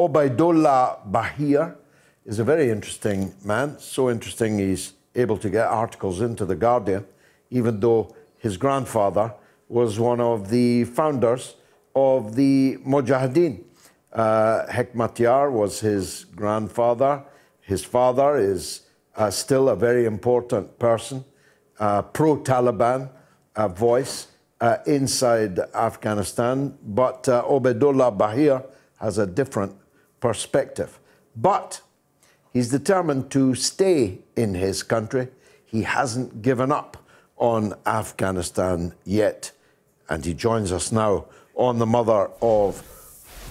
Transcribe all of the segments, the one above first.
Obaidullah Baheer is a very interesting man, so interesting he's able to get articles into The Guardian, even though his grandfather was one of the founders of the Mujahideen. Hekmatyar was his grandfather. His father is still a very important person, pro-Taliban voice inside Afghanistan. But Obaidullah Baheer has a different perspective. But he's determined to stay in his country. He hasn't given up on Afghanistan yet. And he joins us now on the mother of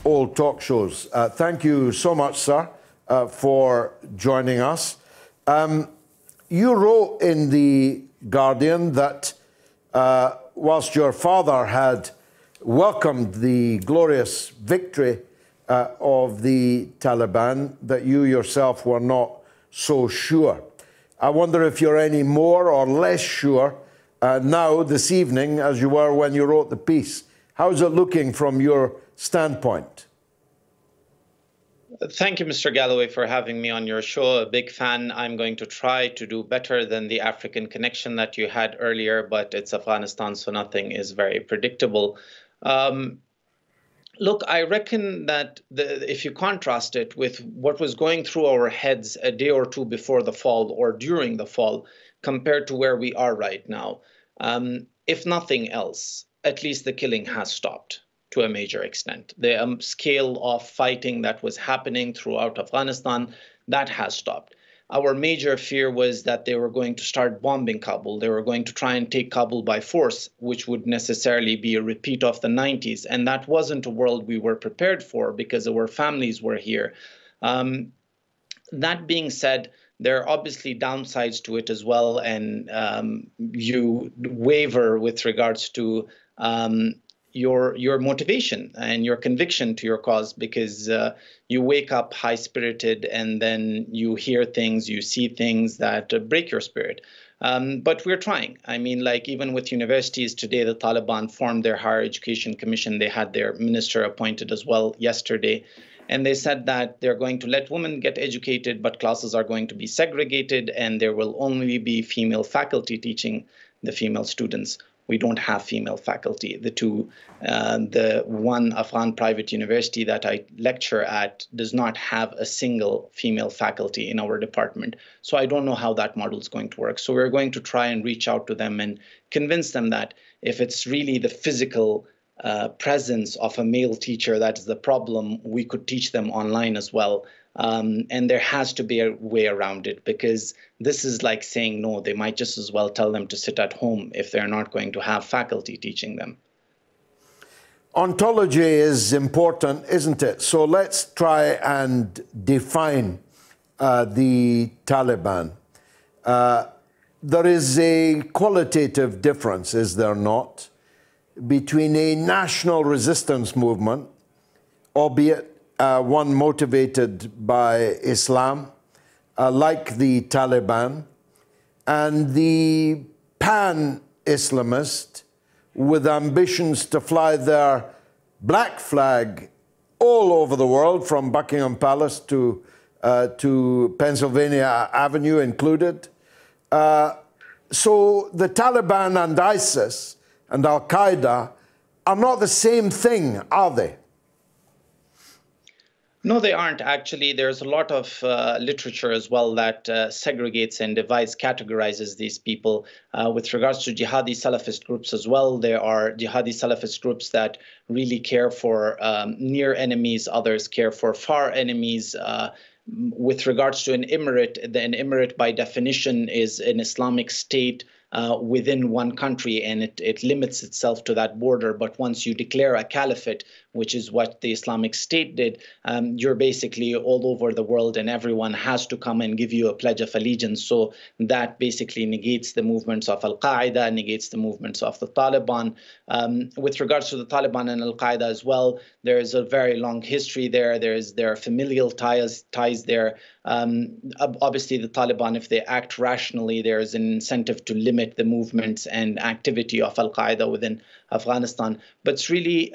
all talk shows. Thank you so much, sir, for joining us. You wrote in The Guardian that whilst your father had welcomed the glorious victory of the Taliban, that you yourself were not so sure. I wonder if you're any more or less sure now, this evening, as you were when you wrote the piece. How's it looking from your standpoint? Thank you, Mr. Galloway, for having me on your show. A big fan. I'm going to try to do better than the African connection that you had earlier, but it's Afghanistan, so nothing is very predictable. Look, I reckon that if you contrast it with what was going through our heads a day or two before the fall or during the fall, compared to where we are right now, if nothing else, at least the killing has stopped to a major extent. The scale of fighting that was happening throughout Afghanistan, that has stopped. Our major fear was that they were going to start bombing Kabul. They were going to try and take Kabul by force, which would necessarily be a repeat of the 90s. And that wasn't a world we were prepared for because our families were here. That being said, there are obviously downsides to it as well. And you waver with regards to your motivation and your conviction to your cause, because you wake up high-spirited and then you hear things, you see things that break your spirit. But we're trying. I mean, like even with universities today, the Taliban formed their higher education commission. They had their minister appointed as well yesterday. And they said that they're going to let women get educated, but classes are going to be segregated and there will only be female faculty teaching the female students. We don't have female faculty. The one Afghan private university that I lecture at does not have a single female faculty in our department. So I don't know how that model is going to work. So we're going to try and reach out to them and convince them that if it's really the physical presence of a male teacher that is the problem, we could teach them online as well. And there has to be a way around it, because this is like saying no. They might just as well tell them to sit at home if they're not going to have faculty teaching them. Ontology is important, isn't it? So let's try and define the Taliban. There is a qualitative difference, is there not, between a national resistance movement, albeit one motivated by Islam, like the Taliban, and the pan-Islamist with ambitions to fly their black flag all over the world, from Buckingham Palace to Pennsylvania Avenue included. So the Taliban and ISIS and Al-Qaeda are not the same thing, are they? No, they aren't, actually. There's a lot of literature as well that segregates and divides, categorizes these people. With regards to jihadi Salafist groups as well, there are jihadi Salafist groups that really care for near enemies. Others care for far enemies. With regards to an emirate by definition is an Islamic state within one country, and it limits itself to that border. But once you declare a caliphate, which is what the Islamic State did, you're basically all over the world, and everyone has to come and give you a pledge of allegiance. So that basically negates the movements of Al-Qaeda, negates the movements of the Taliban. With regards to the Taliban and Al-Qaeda as well, there is a very long history there. There are familial ties there. Obviously, the Taliban, if they act rationally, there is an incentive to limit the movements and activity of Al-Qaeda within Afghanistan. But it's really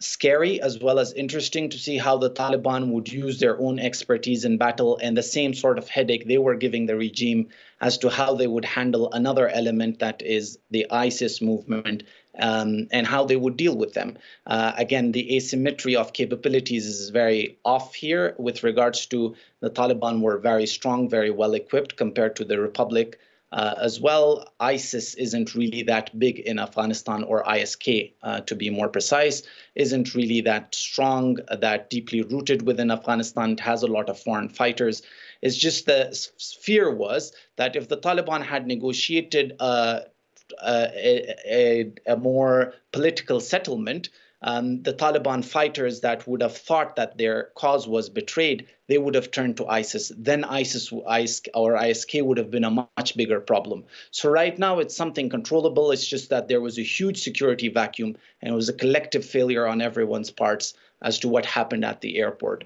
scary as well as interesting to see how the Taliban would use their own expertise in battle and the same sort of headache they were giving the regime as to how they would handle another element that is the ISIS movement, and how they would deal with them. Again, the asymmetry of capabilities is very off here with regards to the Taliban were very strong, very well equipped compared to the Republic. As well, ISIS isn't really that big in Afghanistan, or ISK, to be more precise, isn't really that strong, that deeply rooted within Afghanistan. It has a lot of foreign fighters. It's just the fear was that if the Taliban had negotiated a more political settlement, the Taliban fighters that would have thought that their cause was betrayed, they would have turned to ISIS. Then ISIS or ISK would have been a much bigger problem. So right now it's something controllable. It's just that there was a huge security vacuum, and it was a collective failure on everyone's parts as to what happened at the airport.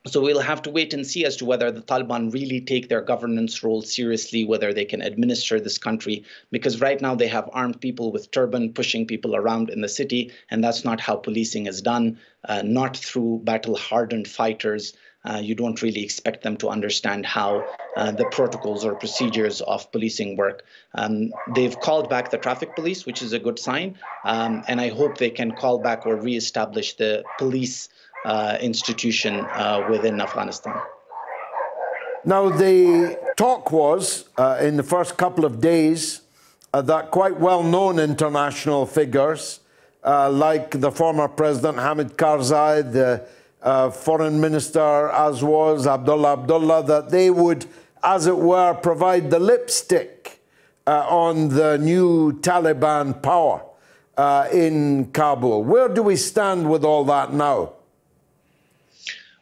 So we'll have to wait and see as to whether the Taliban really take their governance role seriously, whether they can administer this country, because right now they have armed people with turban pushing people around in the city, and that's not how policing is done, not through battle-hardened fighters. You don't really expect them to understand how the protocols or procedures of policing work. They've called back the traffic police, which is a good sign, and I hope they can call back or reestablish the police institution within Afghanistan. Now, the talk was, in the first couple of days, that quite well-known international figures, like the former President Hamid Karzai, the Foreign Minister, as was Abdullah, that they would, as it were, provide the lipstick on the new Taliban power in Kabul. Where do we stand with all that now?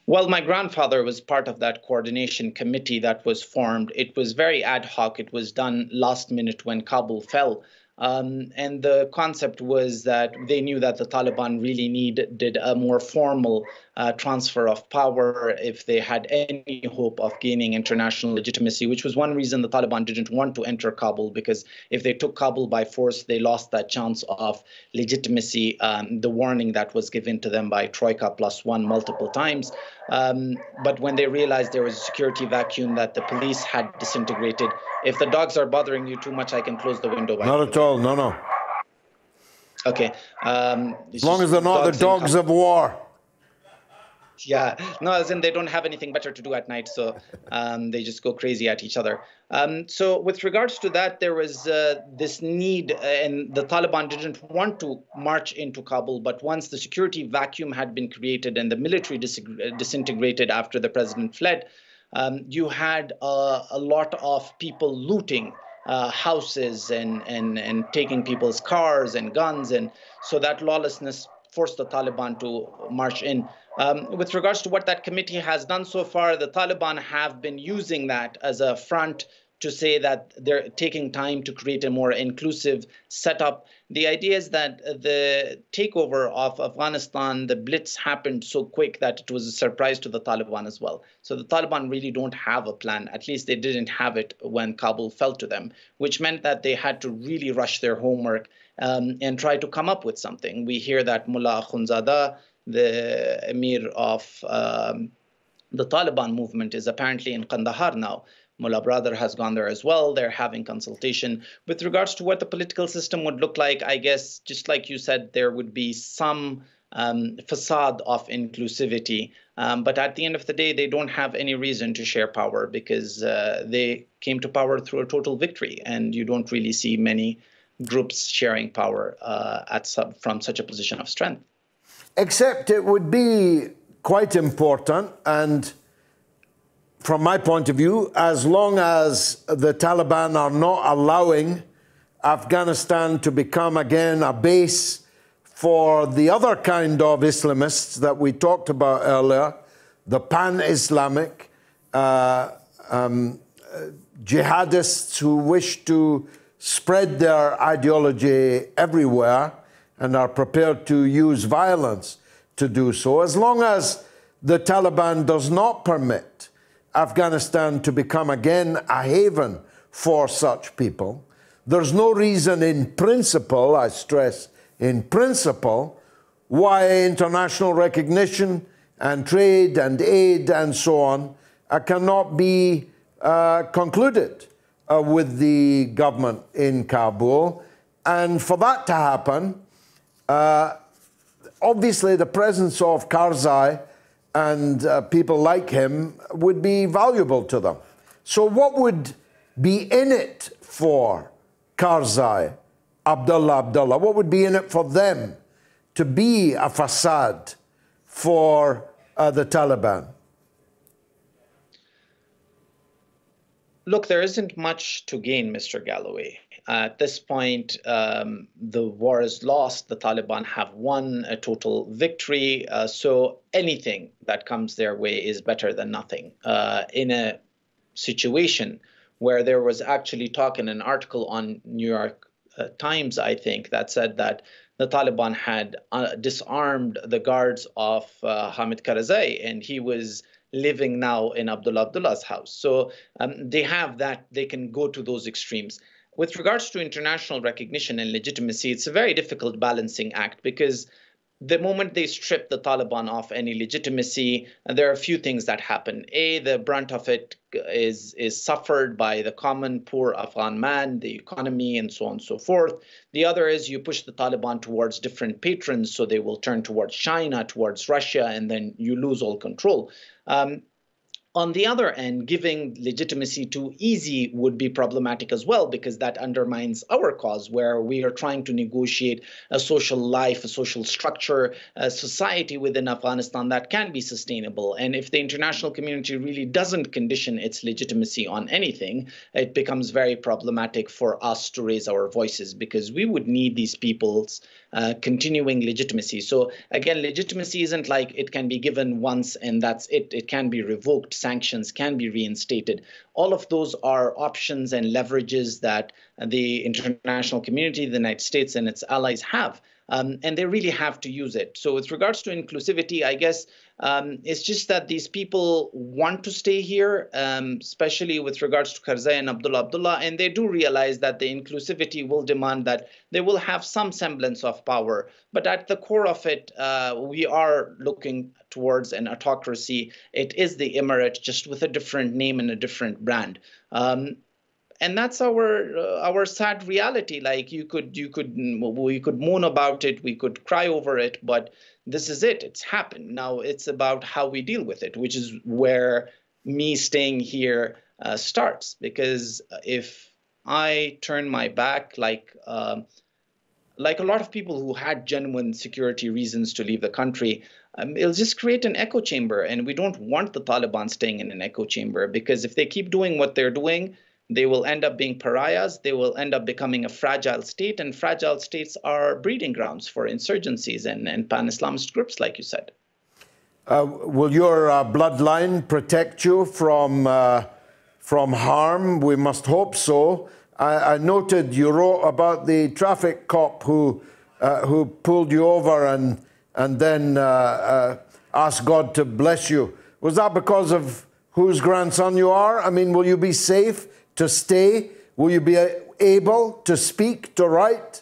Well, my grandfather was part of that coordination committee that was formed. It was very ad hoc. It was done last minute when Kabul fell. And the concept was that they knew that the Taliban really needed a more formal transfer of power if they had any hope of gaining international legitimacy, which was one reason the Taliban didn't want to enter Kabul, because if they took Kabul by force, they lost that chance of legitimacy, the warning that was given to them by Troika +1 multiple times. But when they realized there was a security vacuum, that the police had disintegrated. If the dogs are bothering you too much, I can close the window. Not at all, no. Okay. As long as they're not the dogs of war. Yeah, no, as in they don't have anything better to do at night, so they just go crazy at each other. So with regards to that, there was this need, and the Taliban didn't want to march into Kabul, but once the security vacuum had been created and the military disintegrated after the president fled, you had a lot of people looting houses and taking people's cars and guns, and so that lawlessness forced the Taliban to march in. With regards to what that committee has done so far, the Taliban have been using that as a front to say that they're taking time to create a more inclusive setup. The idea is that the takeover of Afghanistan, the blitz happened so quick that it was a surprise to the Taliban as well. So the Taliban really don't have a plan. At least they didn't have it when Kabul fell to them, which meant that they had to really rush their homework and try to come up with something. We hear that Mullah Akhundzada, the emir of the Taliban movement, is apparently in Kandahar now. Mullah brother has gone there as well. They're having consultation. With regards to what the political system would look like, I guess, just like you said, there would be some facade of inclusivity. But at the end of the day, they don't have any reason to share power, because they came to power through a total victory. And you don't really see many groups sharing power from such a position of strength. Except it would be quite important, and from my point of view, as long as the Taliban are not allowing Afghanistan to become again a base for the other kind of Islamists that we talked about earlier, the pan-Islamic jihadists who wish to spread their ideology everywhere and are prepared to use violence to do so. As long as the Taliban does not permit Afghanistan to become again a haven for such people, there's no reason in principle, I stress in principle, why international recognition and trade and aid and so on cannot be concluded with the government in Kabul. And for that to happen, obviously the presence of Karzai and people like him would be valuable to them. So what would be in it for Karzai, Abdullah? What would be in it for them to be a facade for the Taliban? Look, there isn't much to gain, Mr. Galloway. At this point, the war is lost. The Taliban have won a total victory. So anything that comes their way is better than nothing. In a situation where there was actually talk in an article on New York Times, I think, that said that the Taliban had disarmed the guards of Hamid Karzai, and he was living now in Abdullah's house. So they have that, they can go to those extremes. With regards to international recognition and legitimacy, it's a very difficult balancing act, because the moment they strip the Taliban of any legitimacy, there are a few things that happen. A, the brunt of it is suffered by the common poor Afghan man, the economy, and so on and so forth. The other is you push the Taliban towards different patrons, so they will turn towards China, towards Russia, and then you lose all control. On the other end, giving legitimacy too easy would be problematic as well, because that undermines our cause, where we are trying to negotiate a social life, a social structure, a society within Afghanistan that can be sustainable. And if the international community really doesn't condition its legitimacy on anything, it becomes very problematic for us to raise our voices, because we would need these people's continuing legitimacy. So again, legitimacy isn't like it can be given once and that's it. It can be revoked. Sanctions can be reinstated. All of those are options and leverages that the international community, the United States and its allies have. And they really have to use it. So with regards to inclusivity, I guess it's just that these people want to stay here, especially with regards to Karzai and Abdullah, and they do realize that the inclusivity will demand that they will have some semblance of power. But at the core of it, we are looking towards an autocracy. It is the emirate, just with a different name and a different brand. And that's our sad reality. Like we could moan about it, we could cry over it, but this is it. It's happened. Now it's about how we deal with it, which is where me staying here starts. Because if I turn my back, like a lot of people who had genuine security reasons to leave the country, it'll just create an echo chamber. And we don't want the Taliban staying in an echo chamber, because if they keep doing what they're doing, they will end up being pariahs. They will end up becoming a fragile state, and fragile states are breeding grounds for insurgencies and pan-Islamist groups, like you said. Will your bloodline protect you from harm? We must hope so. I noted you wrote about the traffic cop who pulled you over and then asked God to bless you. Was that because of whose grandson you are? I mean, will you be safe to stay? Will you be able to speak, to write?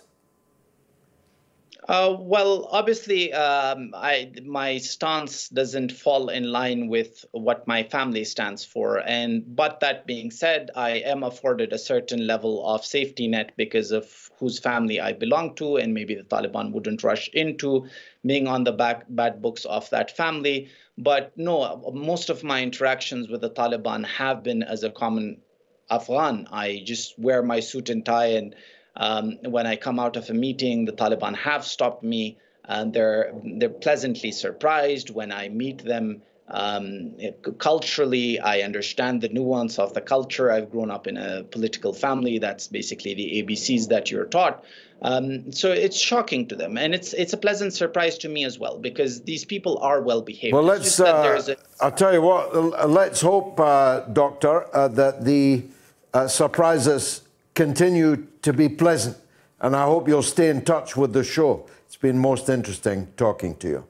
Well, obviously, my stance doesn't fall in line with what my family stands for. But that being said, I am afforded a certain level of safety net because of whose family I belong to, and maybe the Taliban wouldn't rush into being on the bad books of that family. But no, most of my interactions with the Taliban have been as a common Afghan. I just wear my suit and tie, and when I come out of a meeting, the Taliban have stopped me, and they're pleasantly surprised when I meet them. Culturally, I understand the nuance of the culture. I've grown up in a political family. That's basically the ABCs that you're taught. So it's shocking to them, and it's a pleasant surprise to me as well, because these people are well behaved. Well, I'll tell you what. Let's hope, Doctor, that the surprises continue to be pleasant, and I hope you'll stay in touch with the show. It's been most interesting talking to you.